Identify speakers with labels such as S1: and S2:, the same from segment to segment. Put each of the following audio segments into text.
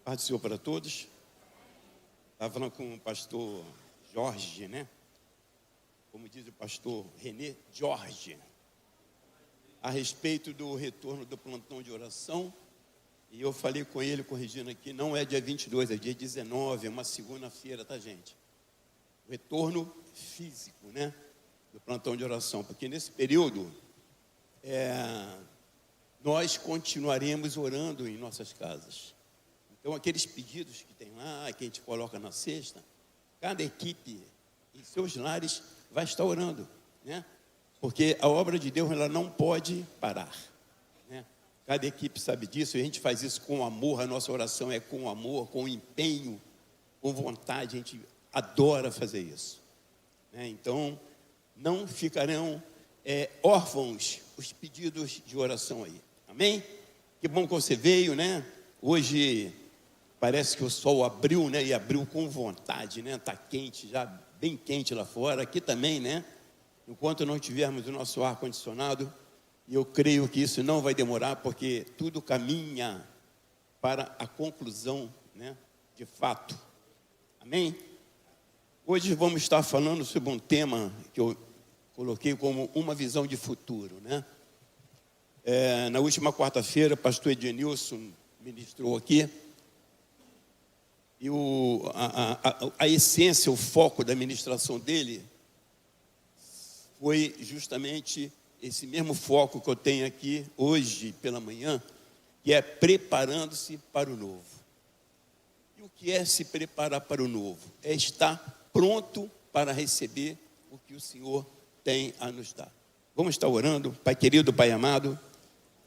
S1: Paz do Senhor para todos. Estava falando com o pastor Jorge, né? Como diz o pastor René, Jorge, a respeito do retorno do plantão de oração. E eu falei com ele, corrigindo aqui, não é dia 22, é dia 19, é uma segunda-feira, tá, gente? O retorno físico, né? Do plantão de oração, porque nesse período nós continuaremos orando em nossas casas. Então, aqueles pedidos que tem lá, que a gente coloca na cesta, cada equipe em seus lares vai estar orando, né? Porque a obra de Deus, ela não pode parar, né? Cada equipe sabe disso, e a gente faz isso com amor, a nossa oração é com amor, com empenho, com vontade, a gente adora fazer isso, né? Então, não ficarão órfãos os pedidos de oração aí, amém? Que bom que você veio, né? Hoje parece que o sol abriu, né? E abriu com vontade, né? Está quente, já bem quente lá fora, aqui também, né? Enquanto não tivermos o nosso ar-condicionado, e eu creio que isso não vai demorar, porque tudo caminha para a conclusão, né? De fato, amém? Hoje vamos estar falando sobre um tema que eu coloquei como uma visão de futuro, né? Na última quarta-feira, o pastor Ednilson ministrou aqui, e a essência, o foco da ministração dele foi justamente esse mesmo foco que eu tenho aqui hoje pela manhã, que é preparando-se para o novo. E o que é se preparar para o novo? É estar pronto para receber o que o Senhor tem a nos dar. Vamos estar orando. Pai querido, Pai amado,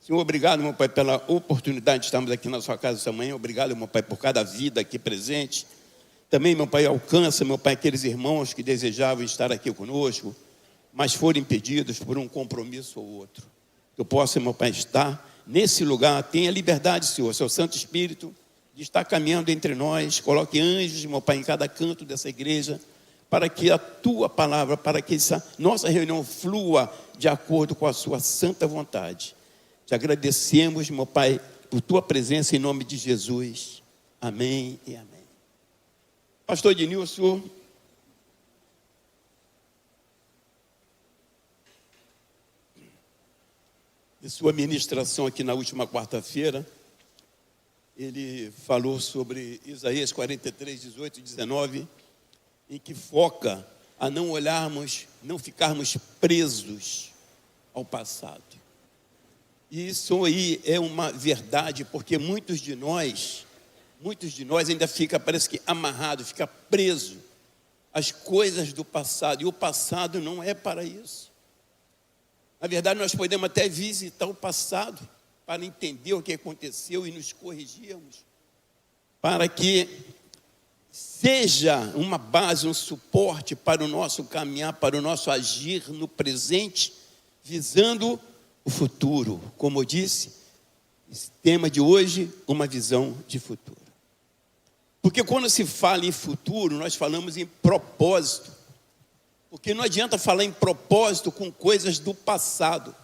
S1: Senhor, obrigado, meu Pai, pela oportunidade de estarmos aqui na sua casa essa manhã. Obrigado, meu Pai, por cada vida aqui presente. Também, meu Pai, alcança, meu Pai, aqueles irmãos que desejavam estar aqui conosco, mas foram impedidos por um compromisso ou outro. Que eu possa, meu Pai, estar nesse lugar. Tenha liberdade, Senhor, seu Santo Espírito, de estar caminhando entre nós. Coloque anjos, meu Pai, em cada canto dessa igreja, para que a tua palavra, para que essa nossa reunião flua de acordo com a sua santa vontade. Te agradecemos, meu Pai, por tua presença em nome de Jesus. Amém e amém. Pastor Ednilson, de sua ministração aqui na última quarta-feira, ele falou sobre Isaías 43, 18 e 19, em que foca a não olharmos, não ficarmos presos ao passado. E isso aí é uma verdade, porque muitos de nós ainda fica, parece que amarrado, fica preso às coisas do passado, e o passado não é para isso. Na verdade, nós podemos até visitar o passado para entender o que aconteceu e nos corrigirmos, para que seja uma base, um suporte para o nosso caminhar, para o nosso agir no presente, visando o futuro. Como eu disse, esse tema de hoje, uma visão de futuro. Porque quando se fala em futuro, nós falamos em propósito. Porque não adianta falar em propósito com coisas do passado.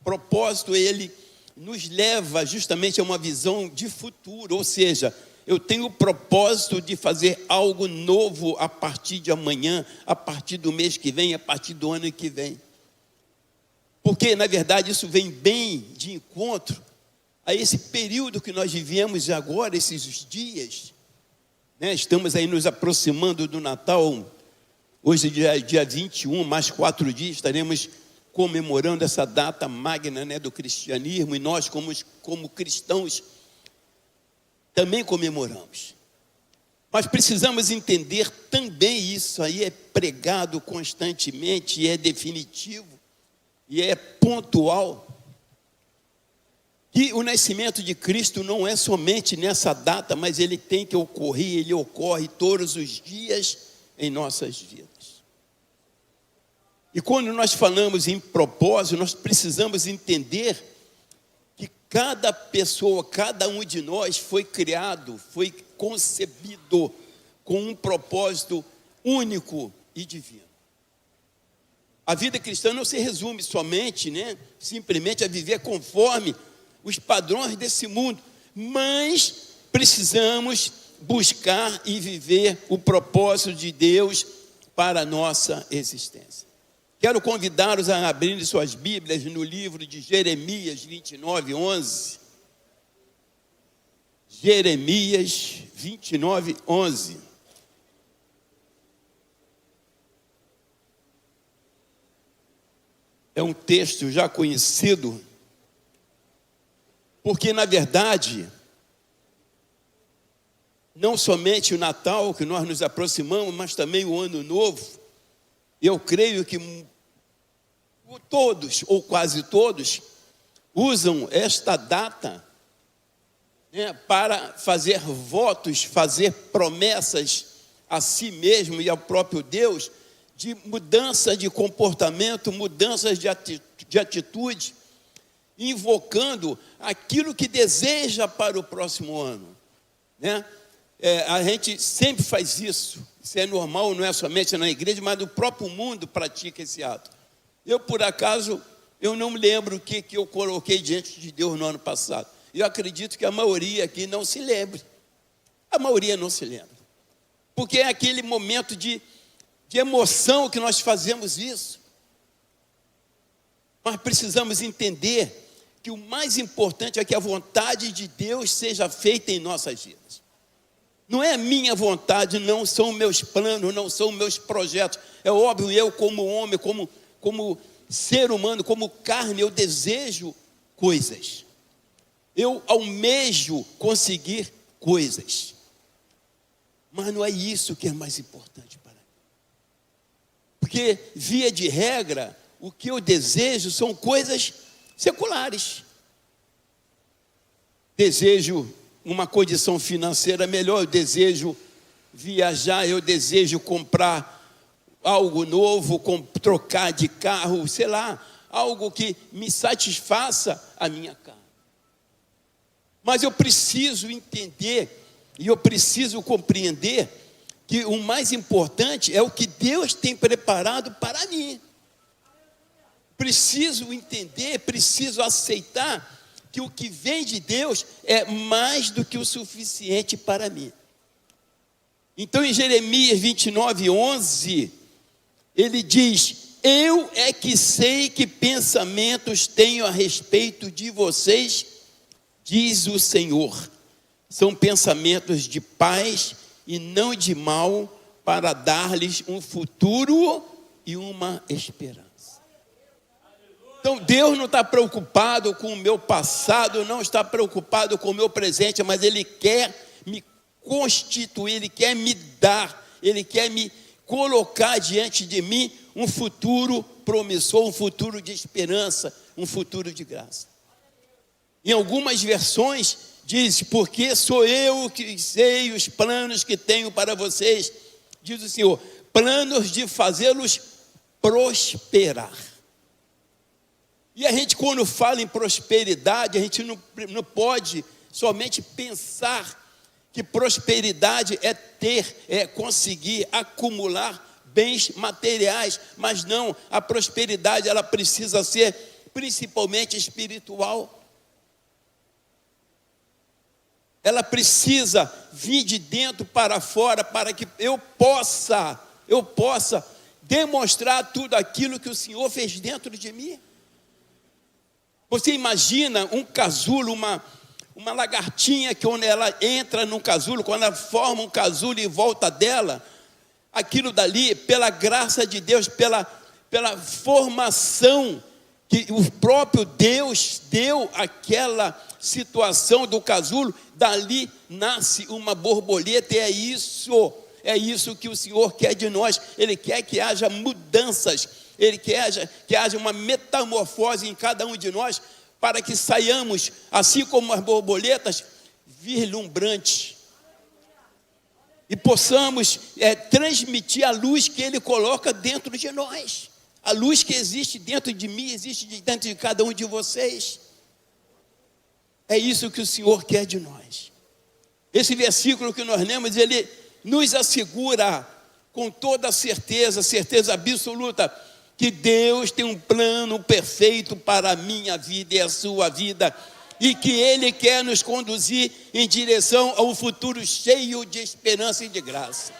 S1: Propósito, ele nos leva justamente a uma visão de futuro. Ou seja, eu tenho o propósito de fazer algo novo a partir de amanhã, a partir do mês que vem, a partir do ano que vem. Porque, na verdade, isso vem bem de encontro a esse período que nós vivemos agora, esses dias, né? Estamos aí nos aproximando do Natal. Hoje é dia 21, mais 4 dias, estaremos comemorando essa data magna, né, do cristianismo. E nós, como cristãos, também comemoramos. Mas precisamos entender também, isso aí é pregado constantemente e é definitivo. E é pontual, que o nascimento de Cristo não é somente nessa data, mas ele tem que ocorrer, ele ocorre todos os dias em nossas vidas. E quando nós falamos em propósito, nós precisamos entender que cada pessoa, cada um de nós foi criado, foi concebido com um propósito único e divino. A vida cristã não se resume somente, né, simplesmente a viver conforme os padrões desse mundo, mas precisamos buscar e viver o propósito de Deus para a nossa existência. Quero convidá-los a abrirem suas Bíblias no livro de Jeremias 29, 11. Jeremias 29, 11. É um texto já conhecido, porque, na verdade, não somente o Natal, que nós nos aproximamos, mas também o Ano Novo, eu creio que todos, ou quase todos, usam esta data, né, para fazer votos, fazer promessas a si mesmo e ao próprio Deus, de mudança de comportamento, mudanças de atitude, invocando aquilo que deseja para o próximo ano, né? A gente sempre faz isso é normal, não é somente na igreja, mas no próprio mundo pratica esse ato. Eu, por acaso, eu não me lembro o que eu coloquei diante de Deus no ano passado. Eu acredito que a maioria aqui não se lembre. A maioria não se lembra. Porque é aquele momento de emoção que nós fazemos isso. Nós precisamos entender que o mais importante é que a vontade de Deus seja feita em nossas vidas. Não é a minha vontade, não são meus planos, não são meus projetos. É óbvio, eu como homem, como ser humano, como carne, eu desejo coisas. Eu almejo conseguir coisas. Mas não é isso que é mais importante para mim. Porque, via de regra, o que eu desejo são coisas seculares. Desejo uma condição financeira melhor, eu desejo viajar, eu desejo comprar algo novo, trocar de carro, sei lá, algo que me satisfaça a minha carne. Mas eu preciso entender e eu preciso compreender que o mais importante é o que Deus tem preparado para mim. Preciso entender, preciso aceitar que o que vem de Deus é mais do que o suficiente para mim. Então, em Jeremias 29, 11, ele diz: eu é que sei que pensamentos tenho a respeito de vocês, diz o Senhor. São pensamentos de paz e não de mal, para dar-lhes um futuro e uma esperança. Então, Deus não está preocupado com o meu passado, não está preocupado com o meu presente, mas Ele quer me constituir, Ele quer me dar, Ele quer me colocar diante de mim um futuro promissor, um futuro de esperança, um futuro de graça. Em algumas versões diz: porque sou eu que sei os planos que tenho para vocês, diz o Senhor, planos de fazê-los prosperar. E a gente, quando fala em prosperidade, a gente não pode somente pensar que prosperidade é conseguir acumular bens materiais, mas não, a prosperidade ela precisa ser principalmente espiritual. Ela precisa vir de dentro para fora, para que eu possa demonstrar tudo aquilo que o Senhor fez dentro de mim. Você imagina um casulo, uma lagartinha, que quando ela entra num casulo, quando ela forma um casulo em volta dela, aquilo dali, pela graça de Deus, pela formação que o próprio Deus deu àquela situação do casulo, dali nasce uma borboleta, e é isso que o Senhor quer de nós. Ele quer que haja mudanças, Ele quer que haja uma metamorfose em cada um de nós, para que saiamos, assim como as borboletas, vislumbrantes, e possamos transmitir a luz que Ele coloca dentro de nós. A luz que existe dentro de mim, existe dentro de cada um de vocês. É isso que o Senhor quer de nós. Esse versículo que nós lemos, ele nos assegura com toda certeza absoluta, que Deus tem um plano perfeito para a minha vida e a sua vida. e que Ele quer nos conduzir em direção a um futuro cheio de esperança e de graça.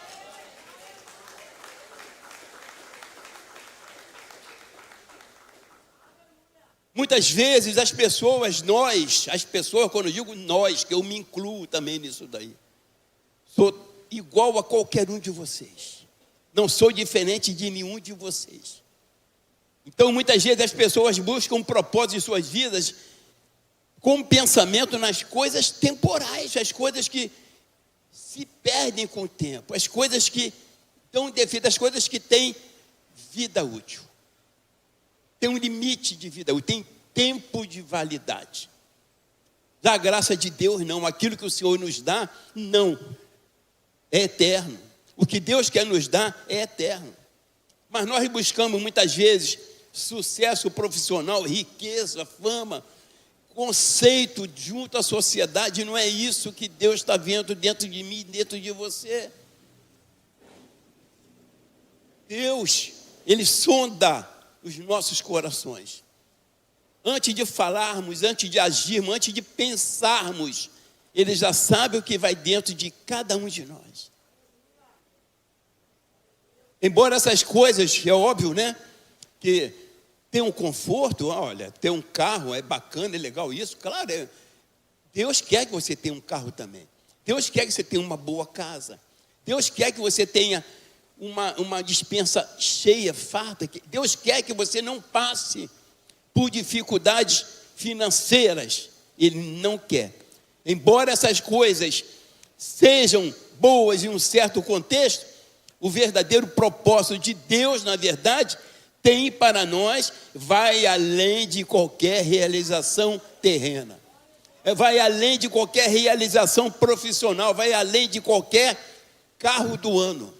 S1: Muitas vezes as pessoas, quando eu digo nós, que eu me incluo também nisso daí, sou igual a qualquer um de vocês, não sou diferente de nenhum de vocês. Então muitas vezes as pessoas buscam um propósito em suas vidas com pensamento nas coisas temporais, as coisas que se perdem com o tempo, as coisas que dão defeito, as coisas que têm vida útil. Tem um limite de vida útil, tem tempo de validade. Da graça de Deus, não. Aquilo que o Senhor nos dá, não. É eterno. O que Deus quer nos dar é eterno. Mas nós buscamos muitas vezes sucesso profissional, riqueza, fama, conceito junto à sociedade. Não é isso que Deus está vendo dentro de mim, dentro de você. Deus, Ele sonda os nossos corações. Antes de falarmos, antes de agirmos, antes de pensarmos, Ele já sabe o que vai dentro de cada um de nós. Embora essas coisas, é óbvio, né? Que ter um conforto, olha, ter um carro é bacana, é legal isso, claro, Deus quer que você tenha um carro também. Deus quer que você tenha uma boa casa. Deus quer que você tenha uma despensa cheia, farta. Deus quer que você não passe por dificuldades financeiras. Ele não quer. Embora essas coisas sejam boas em um certo contexto, o verdadeiro propósito de Deus, na verdade, tem para nós, vai além de qualquer realização terrena. Vai além de qualquer realização profissional, vai além de qualquer carro do ano.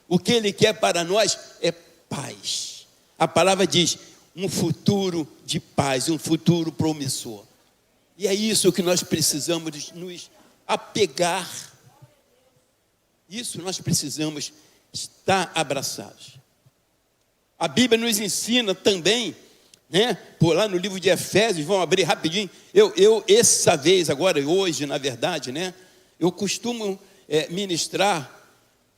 S1: O que Ele quer para nós é paz. A palavra diz, um futuro de paz, um futuro promissor. E é isso que nós precisamos nos apegar. Isso nós precisamos estar abraçados. A Bíblia nos ensina também, né? Por lá no livro de Efésios, vamos abrir rapidinho. Essa vez, agora, hoje, na verdade, né? Eu costumo ministrar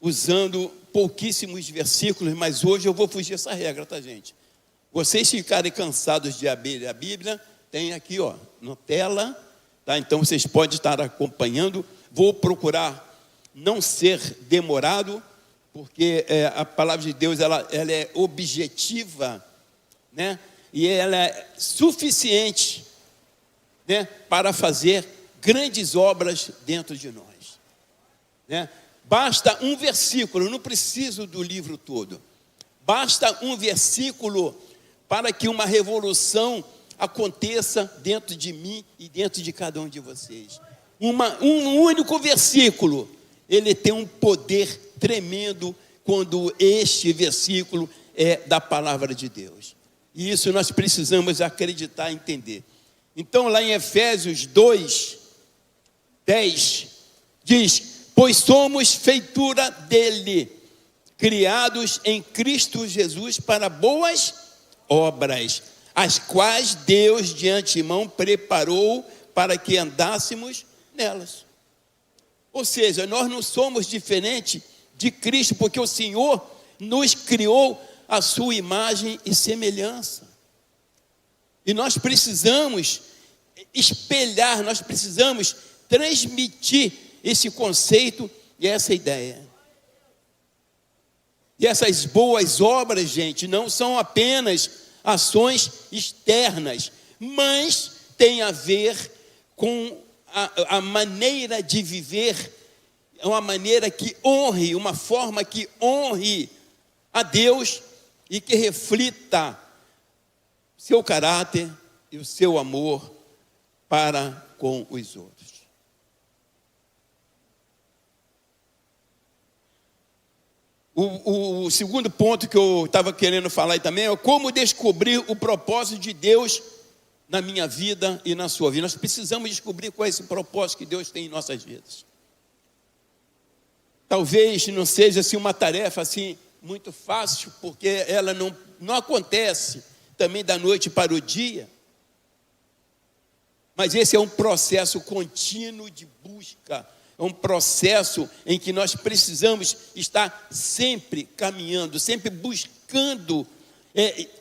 S1: usando pouquíssimos versículos, mas hoje eu vou fugir dessa regra, tá, gente? Vocês ficarem cansados de abrir a Bíblia, tem aqui, ó, na tela, tá? Então vocês podem estar acompanhando. Vou procurar não ser demorado, porque a palavra de Deus, ela é objetiva, né? E ela é suficiente, né? Para fazer grandes obras dentro de nós, né? Basta um versículo, não preciso do livro todo. Basta um versículo para que uma revolução aconteça dentro de mim e dentro de cada um de vocês. Um único versículo, ele tem um poder tremendo quando este versículo é da palavra de Deus. E isso nós precisamos acreditar e entender. Então, lá em Efésios 2:10, diz: pois somos feitura dele, criados em Cristo Jesus para boas obras, as quais Deus de antemão preparou para que andássemos nelas. Ou seja, nós não somos diferentes de Cristo, porque o Senhor nos criou a sua imagem e semelhança. E nós precisamos espelhar, nós precisamos transmitir esse conceito e essa ideia. E essas boas obras, gente, não são apenas ações externas, mas tem a ver com a maneira de viver, uma maneira que honre, uma forma que honre a Deus e que reflita seu caráter e o seu amor para com os outros. O segundo ponto que eu estava querendo falar aí também é como descobrir o propósito de Deus na minha vida e na sua vida. Nós precisamos descobrir qual é esse propósito que Deus tem em nossas vidas. Talvez não seja assim uma tarefa assim muito fácil, porque ela não acontece também da noite para o dia. Mas esse é um processo contínuo de busca, é um processo em que nós precisamos estar sempre caminhando, sempre buscando,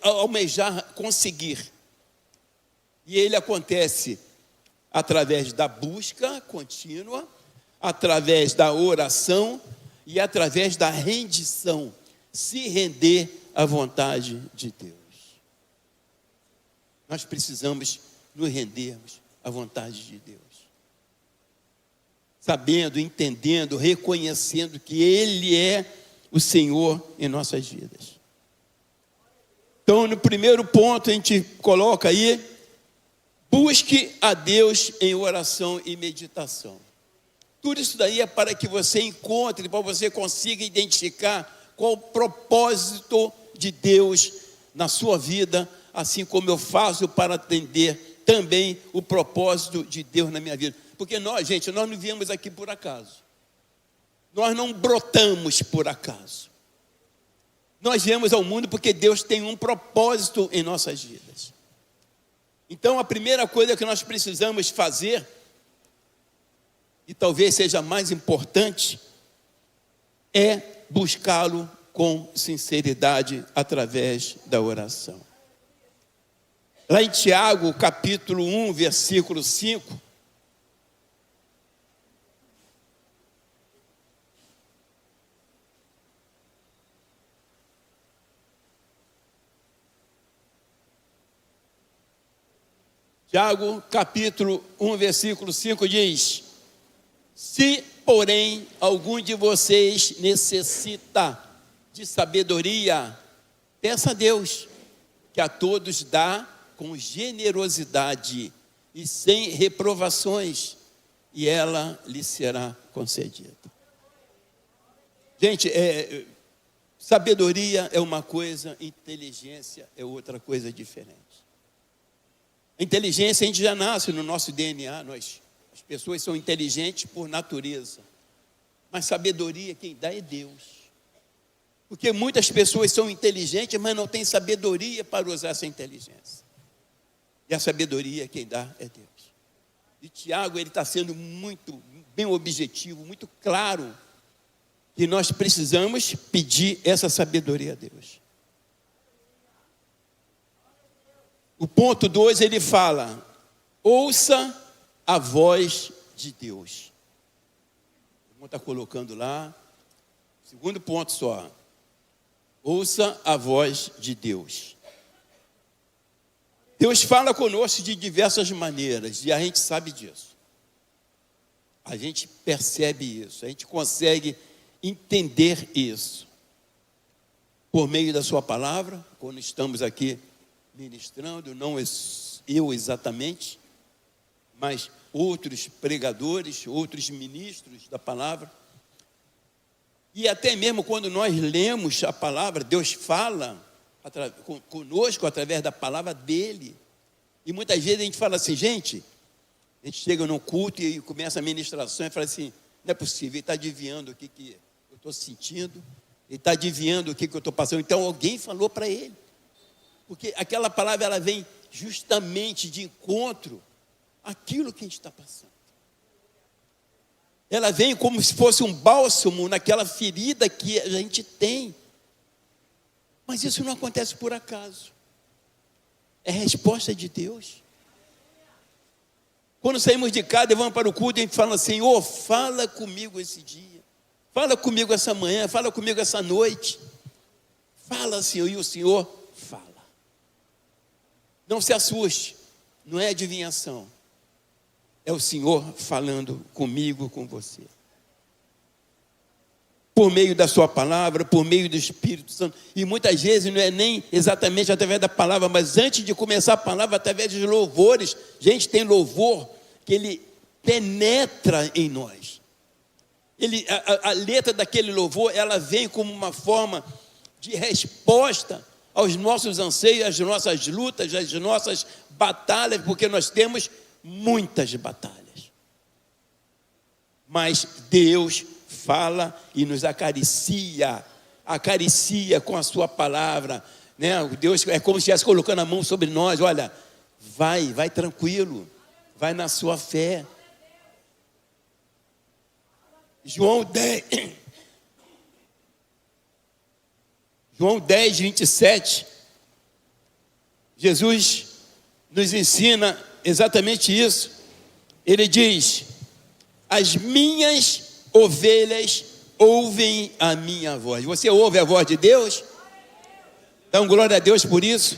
S1: almejar, conseguir. E ele acontece através da busca contínua, através da oração e através da rendição, se render à vontade de Deus. Nós precisamos nos rendermos à vontade de Deus, sabendo, entendendo, reconhecendo que Ele é o Senhor em nossas vidas. Então, no primeiro ponto, a gente coloca aí: busque a Deus em oração e meditação. Tudo isso daí é para que você encontre, para que você consiga identificar qual o propósito de Deus na sua vida, assim como eu faço para atender também o propósito de Deus na minha vida. Porque nós, gente, nós não viemos aqui por acaso. Nós não brotamos por acaso. Nós viemos ao mundo porque Deus tem um propósito em nossas vidas. Então, a primeira coisa que nós precisamos fazer, e talvez seja a mais importante, é buscá-lo com sinceridade através da oração. Lá em Tiago, capítulo 1, versículo 5, Tiago, capítulo 1, versículo 5 diz: se, porém, algum de vocês necessita de sabedoria, peça a Deus, que a todos dá com generosidade e sem reprovações, e ela lhe será concedida. Gente, sabedoria é uma coisa, inteligência é outra coisa diferente. A inteligência a gente já nasce no nosso DNA, as pessoas são inteligentes por natureza. Mas sabedoria quem dá é Deus. Porque muitas pessoas são inteligentes, mas não têm sabedoria para usar essa inteligência. E a sabedoria quem dá é Deus. E Tiago, ele está sendo muito bem objetivo, muito claro, que nós precisamos pedir essa sabedoria a Deus. O ponto 2, ele fala: ouça a voz de Deus. O irmão está colocando lá, segundo ponto só: ouça a voz de Deus. Deus fala conosco de diversas maneiras, e a gente sabe disso. A gente percebe isso, a gente consegue entender isso. Por meio da sua palavra, quando estamos aqui ministrando, não eu exatamente, mas outros pregadores, outros ministros da palavra. E até mesmo quando nós lemos a palavra, Deus fala conosco através da palavra dele. E muitas vezes a gente fala assim, gente, a gente chega no culto e começa a ministração e fala assim: não é possível, ele está adivinhando o que eu estou sentindo, ele está adivinhando o que eu estou passando. Então alguém falou para ele. Porque aquela palavra, ela vem justamente de encontro àquilo que a gente está passando. Ela vem como se fosse um bálsamo naquela ferida que a gente tem. Mas isso não acontece por acaso. É resposta de Deus. Quando saímos de casa e vamos para o culto, a gente fala assim: Senhor, fala comigo esse dia. Fala comigo essa manhã, fala comigo essa noite. Fala, Senhor, e o Senhor fala. Não se assuste, não é adivinhação. É o Senhor falando comigo, com você. Por meio da sua palavra, por meio do Espírito Santo. E muitas vezes não é nem exatamente através da palavra, mas antes de começar a palavra, através dos louvores. Gente, tem louvor que ele penetra em nós. A letra daquele louvor, ela vem como uma forma de resposta aos nossos anseios, às nossas lutas, às nossas batalhas, porque nós temos muitas batalhas. Mas Deus fala e nos acaricia com a sua palavra, né? Deus é como se estivesse colocando a mão sobre nós. Olha, vai tranquilo, vai na sua fé. João 10, 27, Jesus nos ensina exatamente isso. Ele diz: as minhas ovelhas ouvem a minha voz. Você ouve a voz de Deus? Dá glória a Deus por isso.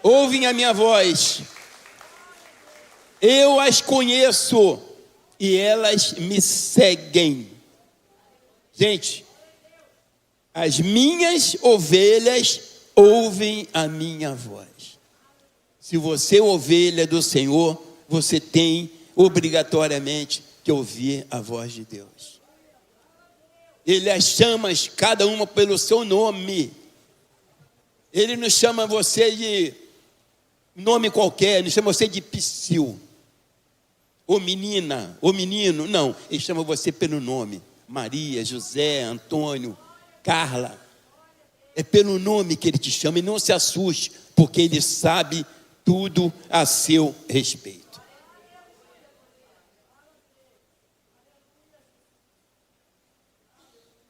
S1: Ouvem a minha voz. Eu as conheço e elas me seguem. Gente, as minhas ovelhas ouvem a minha voz. Se você é ovelha do Senhor, você tem obrigatoriamente que ouvir a voz de Deus. Ele as chama cada uma pelo seu nome. Ele não chama você de nome qualquer, não chama você de Psyu, ou menina, ou menino, não. Ele chama você pelo nome: Maria, José, Antônio, Carla. É pelo nome que ele te chama, e não se assuste, porque ele sabe tudo a seu respeito.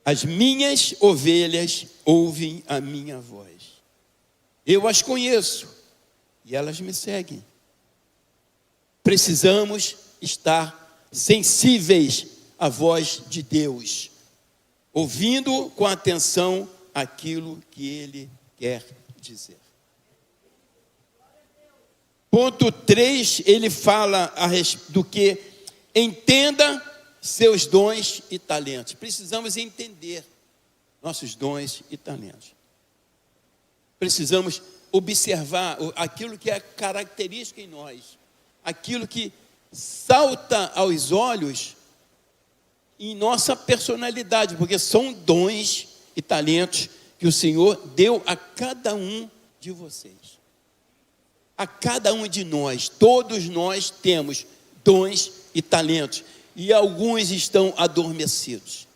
S1: As minhas ovelhas ouvem a minha voz. Eu as conheço e elas me seguem. Precisamos estar sensíveis à voz de Deus, ouvindo com atenção aquilo que Ele quer dizer. Ponto 3, ele fala do que entenda seus dons e talentos. Precisamos entender nossos dons e talentos. Precisamos observar aquilo que é característica em nós, aquilo que salta aos olhos em nossa personalidade, porque são dons e talentos que o Senhor deu a cada um de vocês. A cada um de nós, todos nós temos dons e talentos, e alguns estão adormecidos.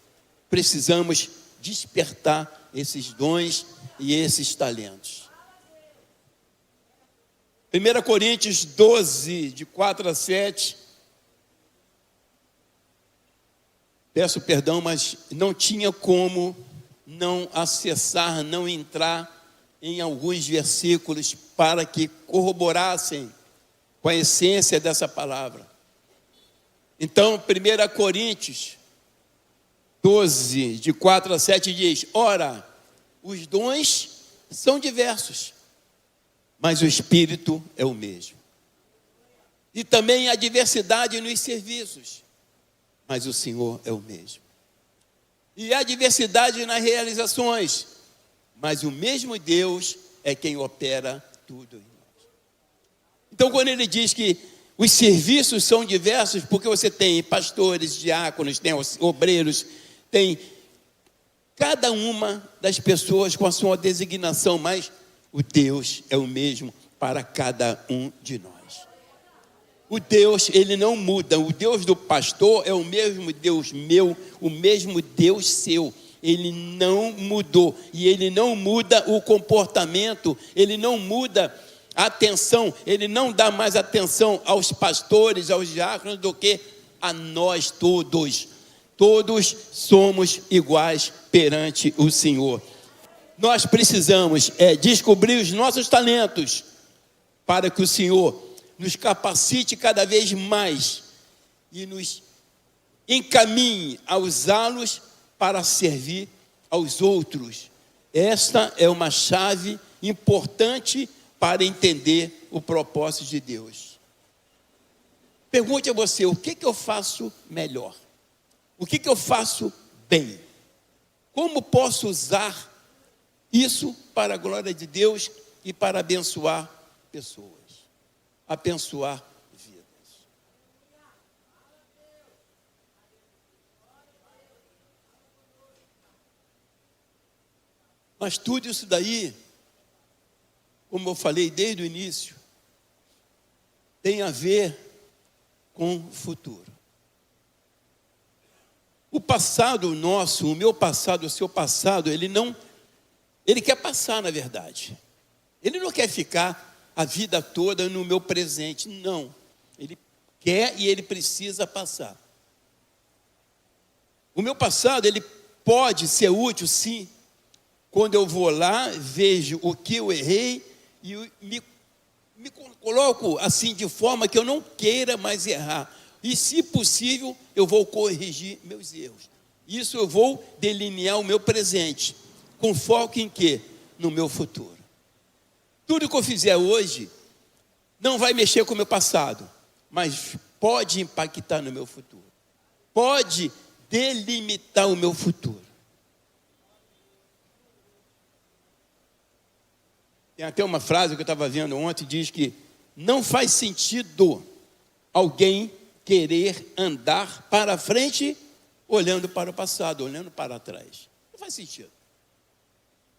S1: Precisamos despertar esses dons e esses talentos. 1 Coríntios 12, de 4 a 7. Peço perdão, mas não tinha como não acessar, não entrar em alguns versículos para que corroborassem com a essência dessa palavra. Então, 1 Coríntios 12, de 4 a 7 diz: ora, os dons são diversos, mas o Espírito é o mesmo. E também há diversidade nos serviços, mas o Senhor é o mesmo. E há diversidade nas realizações, mas o mesmo Deus é quem opera tudo em nós. Então, quando ele diz que os serviços são diversos, porque você tem pastores, diáconos, tem obreiros, tem cada uma das pessoas com a sua designação, mas o Deus é o mesmo para cada um de nós. O Deus, ele não muda. O Deus do pastor é o mesmo Deus meu, o mesmo Deus seu. Ele não mudou, e ele não muda o comportamento, ele não muda a atenção, ele não dá mais atenção aos pastores, aos diáconos, do que a nós todos. Todos somos iguais perante o Senhor. Nós precisamos descobrir os nossos talentos, para que o Senhor nos capacite cada vez mais e nos encaminhe a usá-los para servir aos outros. Esta é uma chave importante para entender o propósito de Deus. Pergunte a você: o que eu faço melhor? O que eu faço bem? Como posso usar isso para a glória de Deus e para abençoar pessoas, abençoar vidas? Mas tudo isso daí, como eu falei desde o início, tem a ver com o futuro. O passado nosso, o meu passado, o seu passado, ele quer passar, na verdade. Ele não quer ficar a vida toda no meu presente, não. Ele quer e ele precisa passar. O meu passado, ele pode ser útil, sim, quando eu vou lá, vejo o que eu errei e me coloco assim de forma que eu não queira mais errar. E, se possível, eu vou corrigir meus erros. Isso eu vou delinear o meu presente, com foco em quê? No meu futuro. Tudo que eu fizer hoje não vai mexer com o meu passado, mas pode impactar no meu futuro. Pode delimitar o meu futuro. Tem até uma frase que eu estava vendo ontem, diz que não faz sentido alguém querer andar para frente olhando para o passado, olhando para trás. Não faz sentido.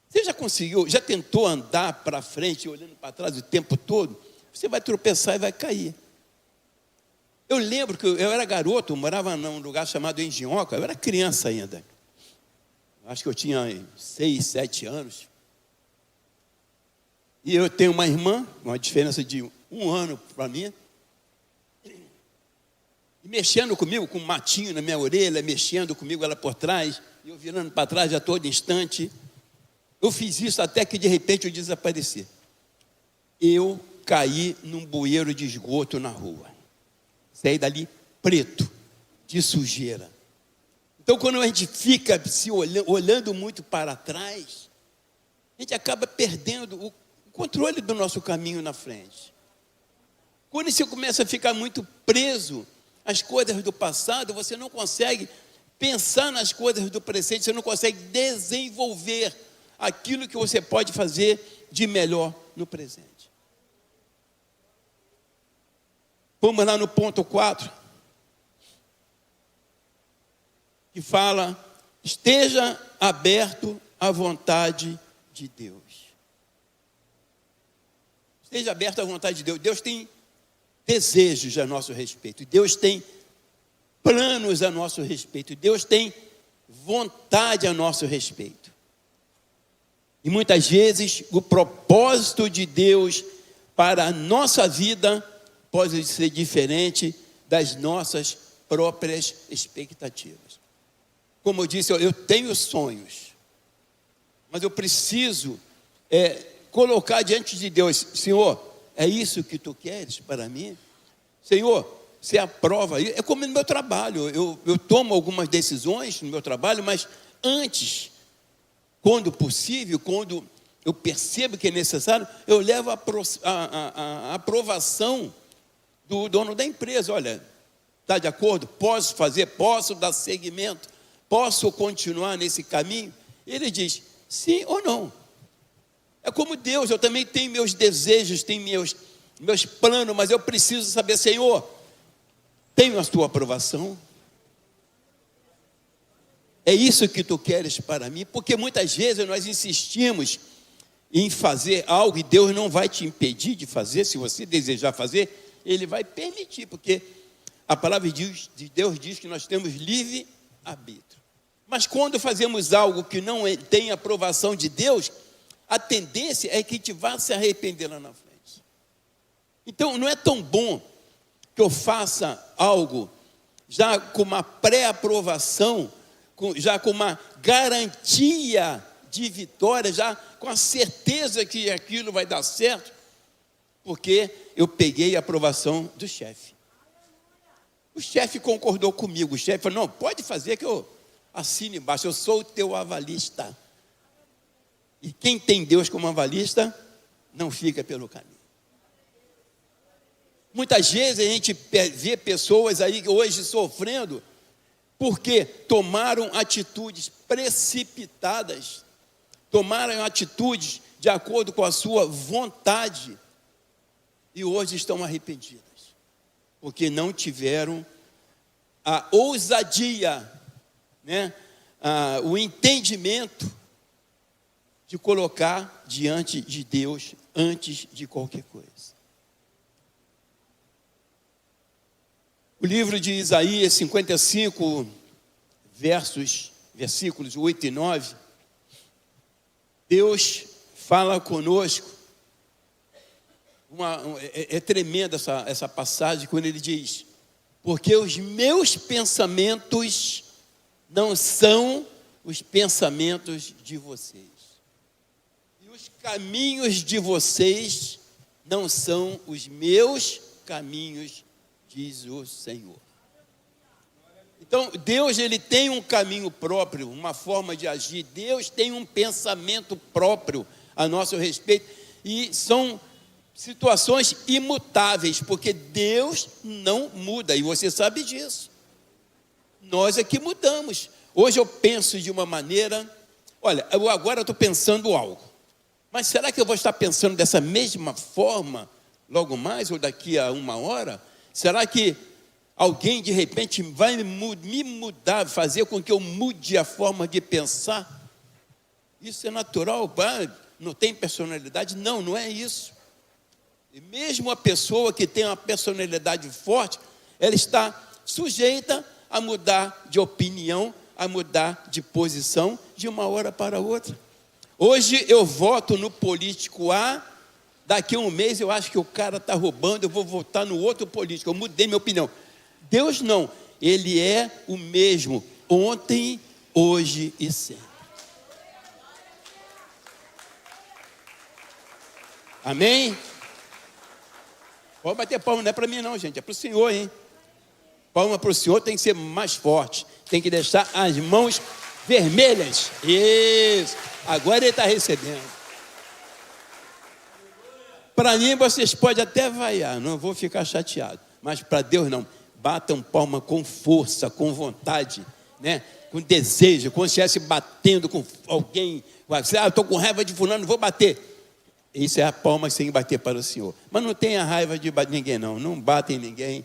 S1: Você já conseguiu, já tentou andar para frente olhando para trás o tempo todo? Você vai tropeçar e vai cair. Eu lembro que eu era garoto, eu morava num lugar chamado Engenhoca, eu era criança ainda. Acho que eu tinha 6, 7 anos. E eu tenho uma irmã, uma diferença de 1 ano para mim. E mexendo comigo, com um matinho na minha orelha, mexendo comigo ela por trás, e eu virando para trás a todo instante. Eu fiz isso até que de repente eu desapareci. Eu caí num bueiro de esgoto na rua. Saí dali preto, de sujeira. Então, quando a gente fica se olhando muito para trás, a gente acaba perdendo o controle do nosso caminho na frente. Quando você começa a ficar muito preso às coisas do passado, você não consegue pensar nas coisas do presente, você não consegue desenvolver aquilo que você pode fazer de melhor no presente. Vamos lá no ponto 4, que fala: esteja aberto à vontade de Deus. Esteja aberto à vontade de Deus. Deus tem desejos a nosso respeito. Deus tem planos a nosso respeito. Deus tem vontade a nosso respeito. E muitas vezes o propósito de Deus para a nossa vida pode ser diferente das nossas próprias expectativas. Como eu disse, eu tenho sonhos, mas eu preciso colocar diante de Deus: Senhor, é isso que tu queres para mim? Senhor, você aprova? É como no meu trabalho, eu tomo algumas decisões no meu trabalho, mas antes, quando possível, quando eu percebo que é necessário, eu levo a aprovação do dono da empresa. Olha, está de acordo? Posso fazer? Posso dar seguimento? Posso continuar nesse caminho? Ele diz sim ou não. É como Deus, eu também tenho meus desejos, tenho meus planos, mas eu preciso saber: Senhor, tenho a tua aprovação? É isso que tu queres para mim? Porque muitas vezes nós insistimos em fazer algo e Deus não vai te impedir de fazer. Se você desejar fazer, Ele vai permitir, porque a palavra de Deus diz que nós temos livre arbítrio. Mas quando fazemos algo que não tem aprovação de Deus, a tendência é que a gente vá se arrepender lá na frente. Então, não é tão bom que eu faça algo já com uma pré-aprovação, já com uma garantia de vitória, já com a certeza que aquilo vai dar certo, porque eu peguei a aprovação do chefe. O chefe concordou comigo, o chefe falou: não, pode fazer que eu assine embaixo, eu sou o teu avalista. E quem tem Deus como avalista, não fica pelo caminho. Muitas vezes a gente vê pessoas aí hoje sofrendo, porque tomaram atitudes precipitadas, tomaram atitudes de acordo com a sua vontade, e hoje estão arrependidas, porque não tiveram a ousadia, o entendimento de colocar diante de Deus antes de qualquer coisa. O livro de Isaías 55, versículos 8 e 9, Deus fala conosco É tremenda essa passagem, quando ele diz: porque os meus pensamentos não são os pensamentos de vocês, e os caminhos de vocês não são os meus caminhos, diz o Senhor. Então, Deus, ele tem um caminho próprio, uma forma de agir. Deus tem um pensamento próprio a nosso respeito, e são situações imutáveis, porque Deus não muda, e você sabe disso. Nós é que mudamos. Hoje eu penso de uma maneira, olha, agora eu estou pensando algo, mas será que eu vou estar pensando dessa mesma forma logo mais, ou daqui a uma hora? Será que alguém de repente vai me mudar, fazer com que eu mude a forma de pensar? Isso é natural? Não tem personalidade? Não, não é isso. E mesmo a pessoa que tem uma personalidade forte, ela está sujeita a mudar de opinião, a mudar de posição de uma hora para outra. Hoje eu voto no político A, daqui a um mês eu acho que o cara está roubando, eu vou votar no outro político, eu mudei minha opinião. Deus não, ele é o mesmo, ontem, hoje e sempre. Amém? Pode bater palma, não é para mim não, gente, é para o Senhor, hein? Palma para o Senhor tem que ser mais forte, tem que deixar as mãos vermelhas. Isso, agora ele está recebendo. Para mim vocês podem até vaiar, não vou ficar chateado, mas para Deus não. Batam palma com força, com vontade, né? Com desejo, como se estivesse batendo com alguém. Eu estou com raiva de fulano, vou bater. Isso é a palma que tem que bater para o Senhor. Mas não tenha raiva de ninguém não, não bate em ninguém.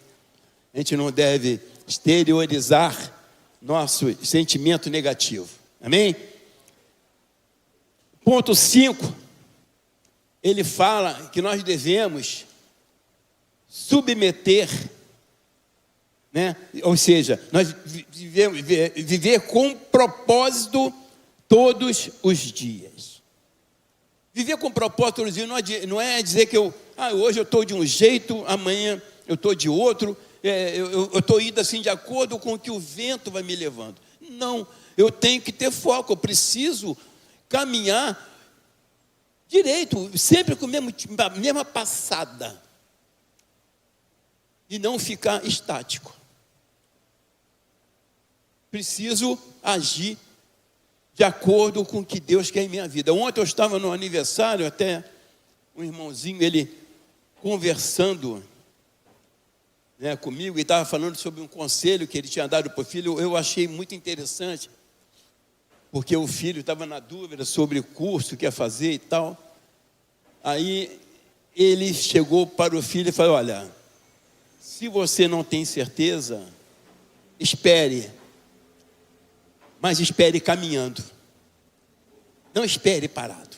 S1: A gente não deve exteriorizar nosso sentimento negativo. Amém? Ponto 5, ele fala que nós devemos submeter, né? Ou seja, nós viver com propósito todos os dias. Viver com propósito todos os dias não é dizer que hoje eu estou de um jeito, amanhã eu estou de outro, eu estou indo assim de acordo com o que o vento vai me levando. Não, eu tenho que ter foco, eu preciso caminhar direito, sempre com a mesma passada, e não ficar estático. Preciso agir de acordo com o que Deus quer em minha vida. Ontem eu estava no aniversário, até um irmãozinho, ele conversando, né, comigo, e estava falando sobre um conselho que ele tinha dado para o filho. Eu achei muito interessante, porque o filho estava na dúvida sobre o curso que ia fazer e tal. Aí ele chegou para o filho e falou: olha, se você não tem certeza, espere, mas espere caminhando, não espere parado.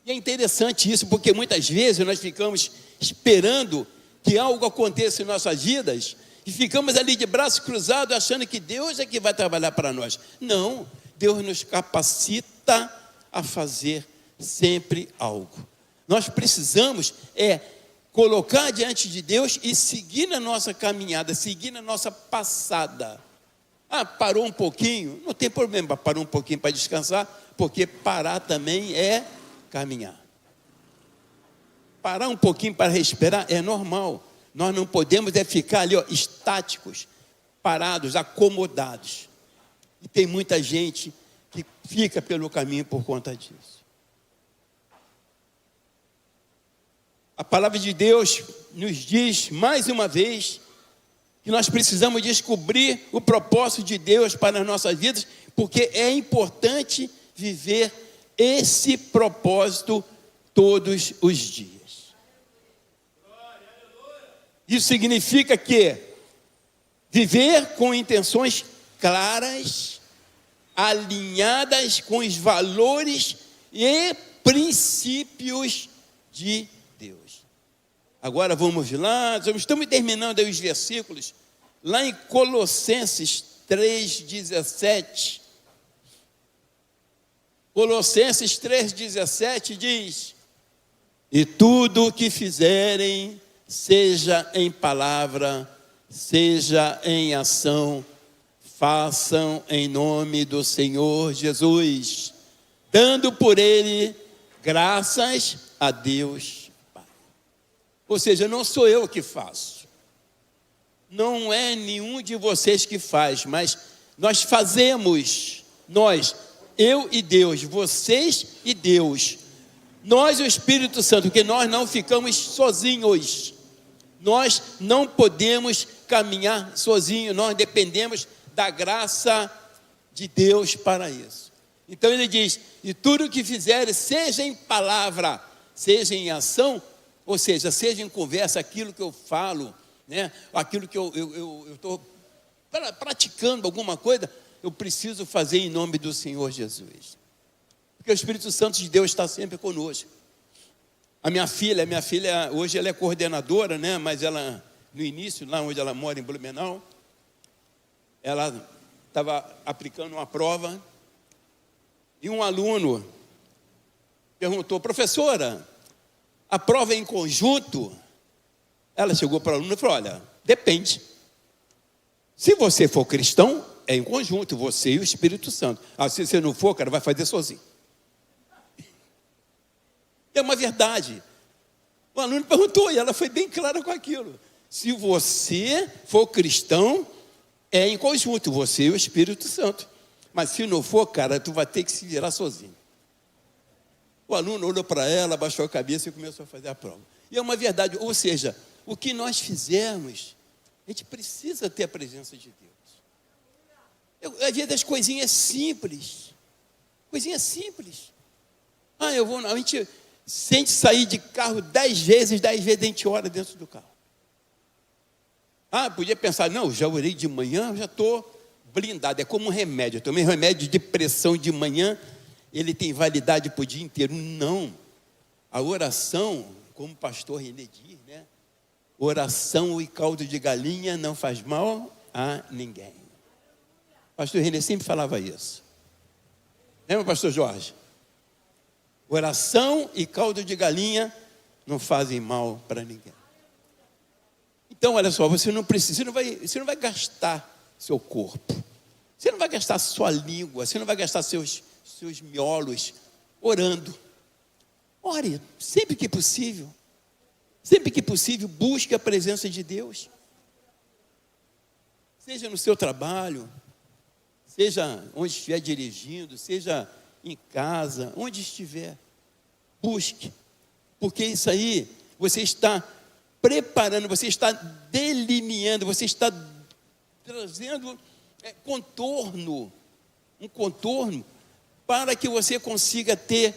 S1: E é interessante isso, porque muitas vezes nós ficamos esperando que algo aconteça em nossas vidas e ficamos ali de braços cruzados achando que Deus é que vai trabalhar para nós. Não, Deus nos capacita a fazer sempre algo. Nós precisamos colocar diante de Deus e seguir na nossa caminhada, seguir na nossa passada. Parou um pouquinho, não tem problema, parou um pouquinho para descansar, porque parar também é caminhar. Parar um pouquinho para respirar é normal. Nós não podemos ficar ali estáticos, parados, acomodados. E tem muita gente que fica pelo caminho por conta disso. A palavra de Deus nos diz mais uma vez que nós precisamos descobrir o propósito de Deus para as nossas vidas, porque é importante viver esse propósito todos os dias. Isso significa que viver com intenções claras, alinhadas com os valores e princípios de Deus. Agora vamos lá, estamos terminando aí os versículos, lá em Colossenses 3,17. Colossenses 3,17 diz: E tudo o que fizerem, seja em palavra, seja em ação, façam em nome do Senhor Jesus, dando por Ele graças a Deus Pai. Ou seja, não sou eu que faço, não é nenhum de vocês que faz, mas nós fazemos, eu e Deus, vocês e Deus, nós e o Espírito Santo, porque nós não ficamos sozinhos, nós não podemos caminhar sozinhos, nós dependemos da graça de Deus para isso. Então ele diz, e tudo o que fizerem, seja em palavra, seja em ação, ou seja, seja em conversa, aquilo que eu falo, né? Aquilo que eu estou praticando alguma coisa, eu preciso fazer em nome do Senhor Jesus. Porque o Espírito Santo de Deus está sempre conosco. A minha filha, hoje ela é coordenadora, né? Mas ela, no início, lá onde ela mora, em Blumenau, ela estava aplicando uma prova, e um aluno perguntou, professora, a prova é em conjunto? Ela chegou para o aluno e falou, olha, depende. Se você for cristão, é em conjunto, você e o Espírito Santo. Se você não for, cara, vai fazer sozinho. É uma verdade. O aluno perguntou e ela foi bem clara com aquilo. Se você for cristão, é em conjunto, você e o Espírito Santo. Mas se não for, cara, tu vai ter que se virar sozinho. O aluno olhou para ela, abaixou a cabeça e começou a fazer a prova. E é uma verdade, ou seja, o que nós fizermos, a gente precisa ter a presença de Deus. Às vezes as coisinhas simples. A gente sente sair de carro 10 vezes a gente ora dentro do carro. Podia pensar, não, já orei de manhã, já estou blindado. É como um remédio. Eu tomei remédio de pressão de manhã, ele tem validade para o dia inteiro. Não. A oração, como o pastor René diz, né? Oração e caldo de galinha não faz mal a ninguém. O pastor René sempre falava isso. Lembra, pastor Jorge? Oração e caldo de galinha não fazem mal para ninguém. Então, olha só, você não vai gastar seu corpo, você não vai gastar sua língua, você não vai gastar seus miolos orando. Ore, sempre que possível, busque a presença de Deus. Seja no seu trabalho, seja onde estiver dirigindo, seja em casa, onde estiver, busque, porque isso aí, você está preparando, você está delineando, você está trazendo um contorno para que você consiga ter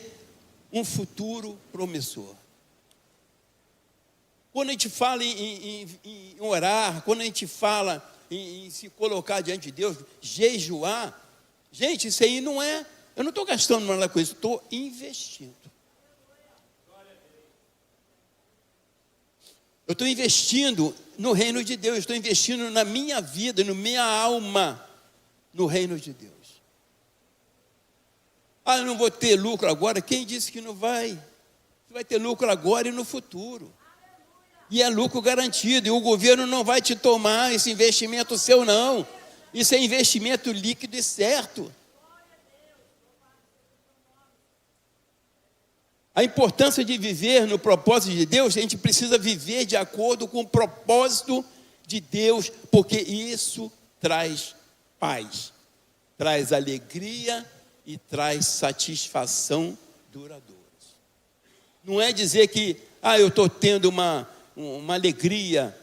S1: um futuro promissor. Quando a gente fala em orar, quando a gente fala em se colocar diante de Deus, jejuar, gente, isso aí não é, eu não estou gastando nada com isso, estou investindo. Eu estou investindo no reino de Deus, estou investindo na minha vida, na minha alma, no reino de Deus. Eu não vou ter lucro agora. Quem disse que não vai? Você vai ter lucro agora e no futuro. E é lucro garantido, e o governo não vai te tomar esse investimento seu, não. Isso é investimento líquido e certo. A importância de viver no propósito de Deus, a gente precisa viver de acordo com o propósito de Deus, porque isso traz paz, traz alegria e traz satisfação duradoura. Não é dizer que, eu estou tendo uma alegria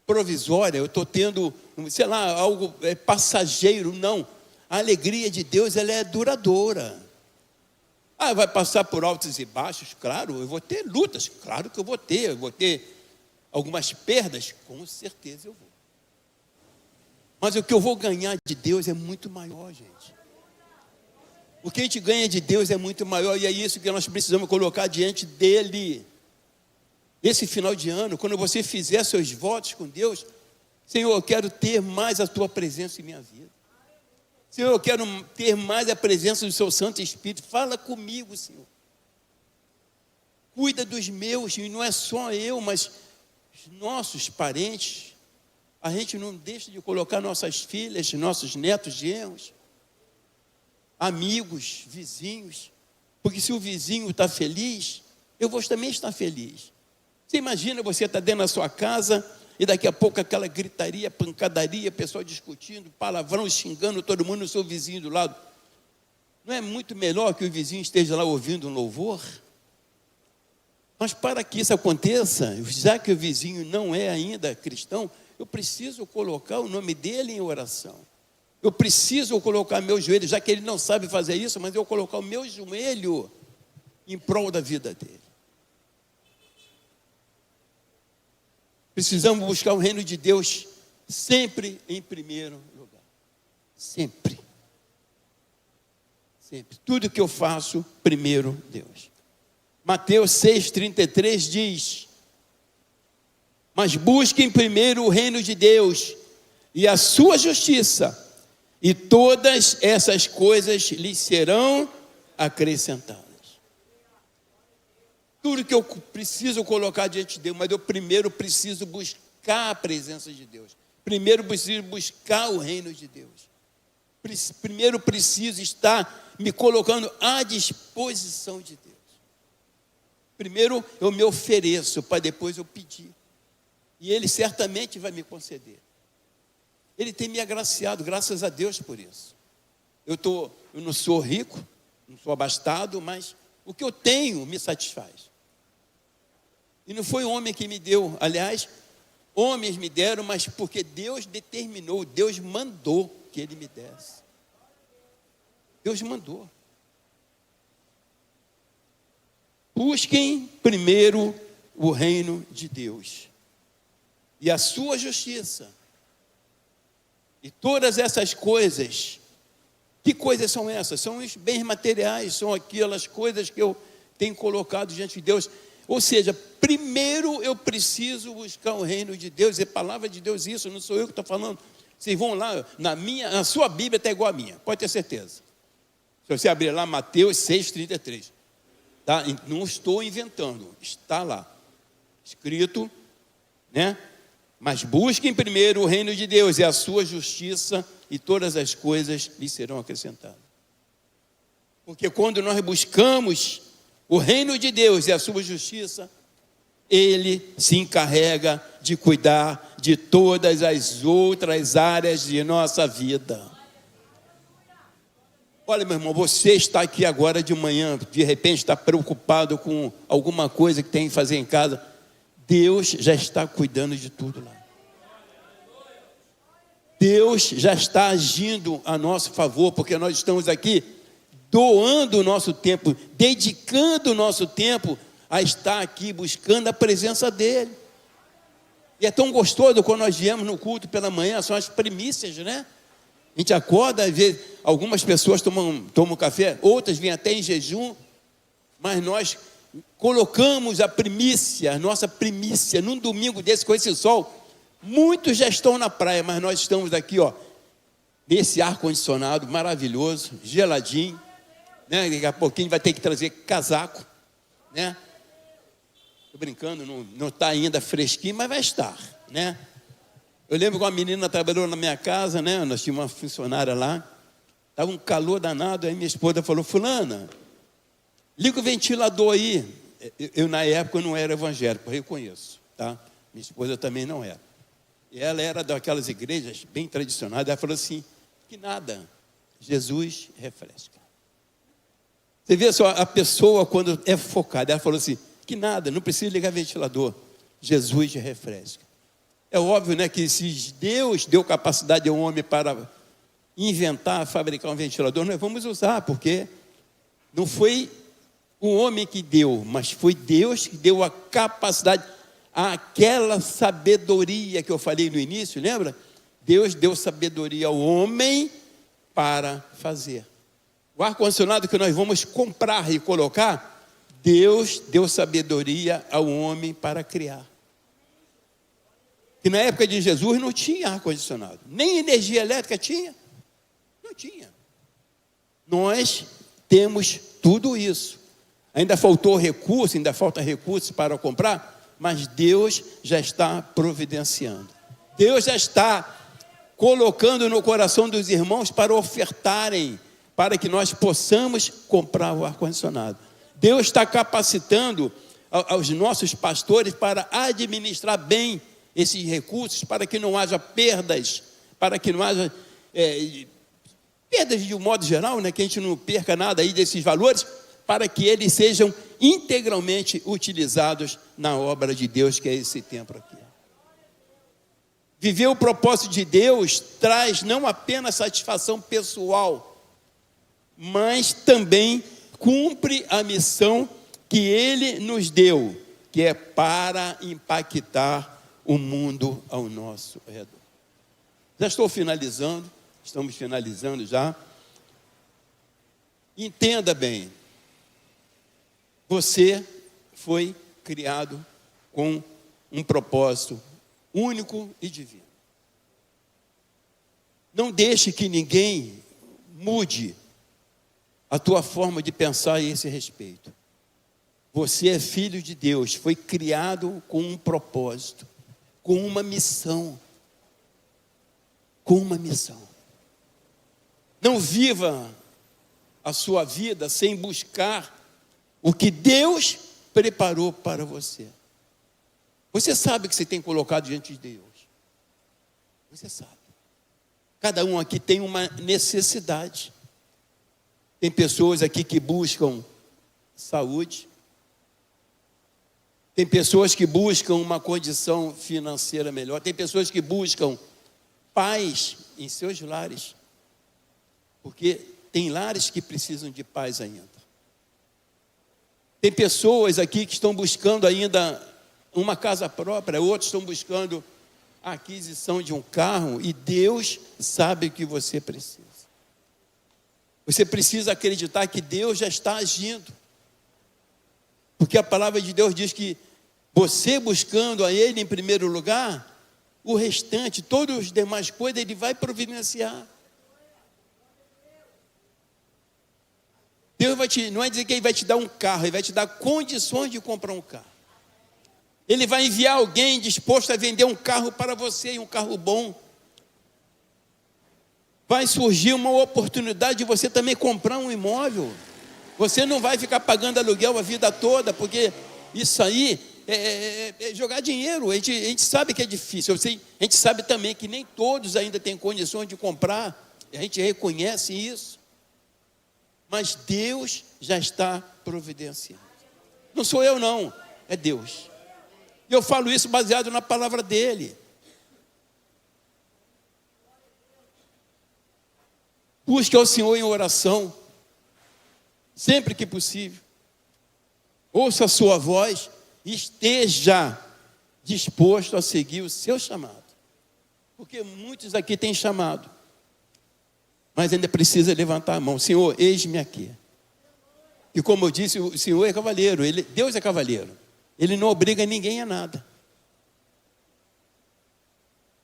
S1: provisória, eu estou tendo, algo passageiro. Não, a alegria de Deus, ela é duradoura. Vai passar por altos e baixos? Claro, eu vou ter lutas, claro que eu vou ter algumas perdas, com certeza eu vou. Mas o que eu vou ganhar de Deus é muito maior, gente. O que a gente ganha de Deus é muito maior, e é isso que nós precisamos colocar diante dEle. Esse final de ano, quando você fizer seus votos com Deus, Senhor, eu quero ter mais a Tua presença em minha vida. Senhor, eu quero ter mais a presença do Seu Santo Espírito. Fala comigo, Senhor. cuida dos meus, e não é só eu, mas os nossos parentes. A gente não deixa de colocar nossas filhas, nossos netos genros, amigos, vizinhos, porque se o vizinho está feliz, eu vou também estar feliz. Você imagina você estar dentro da sua casa e daqui a pouco aquela gritaria, pancadaria, pessoal discutindo, palavrão, xingando todo mundo, no seu vizinho do lado. Não é muito melhor que o vizinho esteja lá ouvindo um louvor? Mas para que isso aconteça, já que o vizinho não é ainda cristão, eu preciso colocar o nome dele em oração. Eu preciso colocar meu joelho, já que ele não sabe fazer isso, mas eu colocar o meu joelho em prol da vida dele. Precisamos buscar o reino de Deus sempre em primeiro lugar. Sempre. Sempre. Tudo que eu faço, primeiro Deus. Mateus 6,33 diz: mas busquem primeiro o reino de Deus e a sua justiça, e todas essas coisas lhes serão acrescentadas. Tudo que eu preciso colocar diante de Deus, mas eu primeiro preciso buscar a presença de Deus. Primeiro preciso buscar o reino de Deus. Primeiro preciso estar me colocando à disposição de Deus. Primeiro eu me ofereço, para depois eu pedir. E Ele certamente vai me conceder. Ele tem me agraciado, graças a Deus por isso. Eu não sou rico, não sou abastado, mas o que eu tenho me satisfaz. E não foi homem que me deu, aliás, homens me deram, mas porque Deus determinou, Deus mandou que Ele me desse. Deus mandou. Busquem primeiro o reino de Deus e a sua justiça. E todas essas coisas, que coisas são essas? São os bens materiais, são aquelas coisas que eu tenho colocado diante de Deus. Ou seja, primeiro eu preciso buscar o reino de Deus, é palavra de Deus isso, não sou eu que estou falando. Vocês vão lá, na sua Bíblia está igual a minha, pode ter certeza. Se você abrir lá, Mateus 6,33, tá? Não estou inventando, está lá, escrito, né? Mas busquem primeiro o reino de Deus e a sua justiça, e todas as coisas lhe serão acrescentadas. Porque quando nós buscamos o reino de Deus e a sua justiça, Ele se encarrega de cuidar de todas as outras áreas de nossa vida. Olha, meu irmão, você está aqui agora de manhã, de repente está preocupado com alguma coisa que tem que fazer em casa. Deus já está cuidando de tudo lá. Deus já está agindo a nosso favor, porque nós estamos aqui doando o nosso tempo, dedicando o nosso tempo a estar aqui buscando a presença dEle. E é tão gostoso quando nós viemos no culto pela manhã, são as primícias, né? A gente acorda, às vezes, algumas pessoas tomam café, outras vêm até em jejum, mas nós colocamos a primícia, a nossa primícia, num domingo desse com esse sol. Muitos já estão na praia, mas nós estamos aqui, ó, nesse ar-condicionado maravilhoso, geladinho, né? Daqui a pouquinho vai ter que trazer casaco, né? Estou brincando, não está ainda fresquinho, mas vai estar, né? Eu lembro que uma menina trabalhou na minha casa, né? Nós tínhamos uma funcionária lá, estava um calor danado, aí minha esposa falou: fulana, liga o ventilador aí. Eu na época, eu não era evangélico, eu reconheço, tá? Minha esposa também não era. E ela era daquelas igrejas bem tradicionais. Ela falou assim: que nada, Jesus refresca. Você vê só, a pessoa quando é focada, ela falou assim: que nada, não precisa ligar ventilador, Jesus refresca. É óbvio, né, que se Deus deu capacidade ao homem para inventar, fabricar um ventilador, nós vamos usar, porque não foi o homem que deu, mas foi Deus que deu a capacidade, aquela sabedoria que eu falei no início, lembra? Deus deu sabedoria ao homem para fazer. O ar-condicionado que nós vamos comprar e colocar, Deus deu sabedoria ao homem para criar. Que na época de Jesus não tinha ar-condicionado, nem energia elétrica tinha, não tinha. Nós temos tudo isso. Ainda faltou recurso, ainda falta recurso para comprar, mas Deus já está providenciando. Deus já está colocando no coração dos irmãos para ofertarem, para que nós possamos comprar o ar-condicionado. Deus está capacitando aos nossos pastores para administrar bem esses recursos, para que não haja perdas, para que não haja perdas de um modo geral, né, que a gente não perca nada aí desses valores, para que eles sejam integralmente utilizados na obra de Deus, que é esse templo aqui. Viver o propósito de Deus traz não apenas satisfação pessoal, mas também cumpre a missão que Ele nos deu, que é para impactar o mundo ao nosso redor. Já estou finalizando, estamos finalizando já. Entenda bem, você foi criado com um propósito único e divino. Não deixe que ninguém mude a tua forma de pensar a esse respeito. Você é filho de Deus, foi criado com um propósito, com uma missão. Com uma missão. Não viva a sua vida sem buscar o que Deus preparou para você. Você sabe que você tem colocado diante de Deus. Você sabe. Cada um aqui tem uma necessidade. Tem pessoas aqui que buscam saúde. Tem pessoas que buscam uma condição financeira melhor. Tem pessoas que buscam paz em seus lares. Porque tem lares que precisam de paz ainda. Tem pessoas aqui que estão buscando ainda uma casa própria, outros estão buscando a aquisição de um carro, e Deus sabe o que você precisa. Você precisa acreditar que Deus já está agindo. Porque a palavra de Deus diz que você buscando a Ele em primeiro lugar, o restante, todas as demais coisas, Ele vai providenciar. Deus não é dizer que Ele vai te dar um carro, Ele vai te dar condições de comprar um carro. Ele vai enviar alguém disposto a vender um carro para você, um carro bom. Vai surgir uma oportunidade de você também comprar um imóvel. Você não vai ficar pagando aluguel a vida toda, porque isso aí é jogar dinheiro. A gente sabe que é difícil. A gente sabe também que nem todos ainda têm condições de comprar. A gente reconhece isso. Mas Deus já está providenciando. Não sou eu não, é Deus. E eu falo isso baseado na palavra dele. Busque ao Senhor em oração, sempre que possível. Ouça a sua voz e esteja disposto a seguir o seu chamado. Porque muitos aqui têm chamado, mas ainda precisa levantar a mão. Senhor, eis-me aqui. E como eu disse, o Senhor é cavaleiro, Deus é cavaleiro. Ele não obriga ninguém a nada.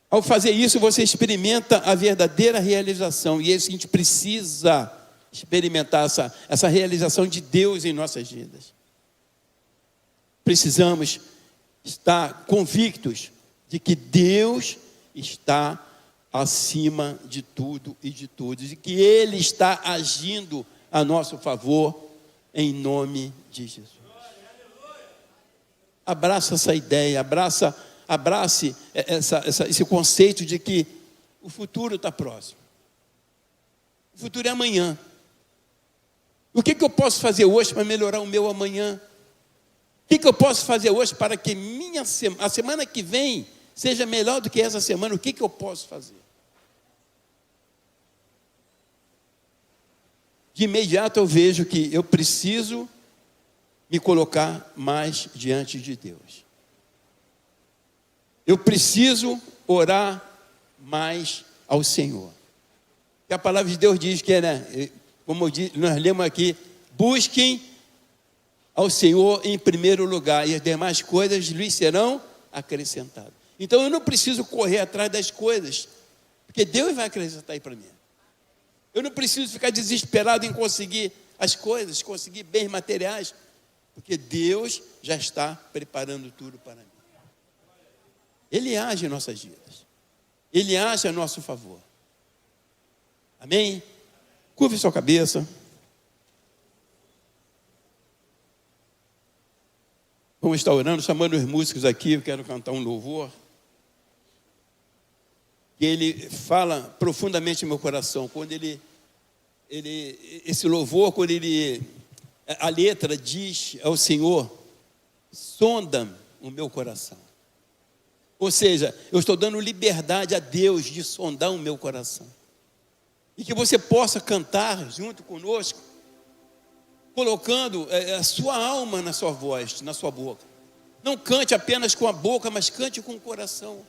S1: Ao fazer isso, você experimenta a verdadeira realização. E a gente precisa experimentar essa realização de Deus em nossas vidas. Precisamos estar convictos de que Deus está acima de tudo e de todos, e que Ele está agindo a nosso favor, em nome de Jesus. Abraça essa ideia, abrace esse conceito de que o futuro está próximo. O futuro é amanhã. O que eu posso fazer hoje para melhorar o meu amanhã? O que eu posso fazer hoje para que a semana que vem seja melhor do que essa semana? O que eu posso fazer? De imediato eu vejo que eu preciso me colocar mais diante de Deus. Eu preciso orar mais ao Senhor. E a palavra de Deus diz que, como nós lemos aqui, busquem ao Senhor em primeiro lugar, e as demais coisas lhes serão acrescentadas. Então eu não preciso correr atrás das coisas, porque Deus vai acrescentar aí para mim. Eu não preciso ficar desesperado em conseguir as coisas, conseguir bens materiais, Porque Deus já está preparando tudo para mim. Ele age em nossas vidas. Ele age a nosso favor. Amém? Curve sua cabeça. Vamos estar orando, chamando os músicos aqui. Eu quero cantar um louvor. Que ele fala profundamente no meu coração. Quando esse louvor, quando a letra diz ao Senhor: sonda o meu coração. Ou seja, eu estou dando liberdade a Deus de sondar o meu coração. E que você possa cantar junto conosco, colocando a sua alma na sua voz, na sua boca. Não cante apenas com a boca, mas cante com o coração.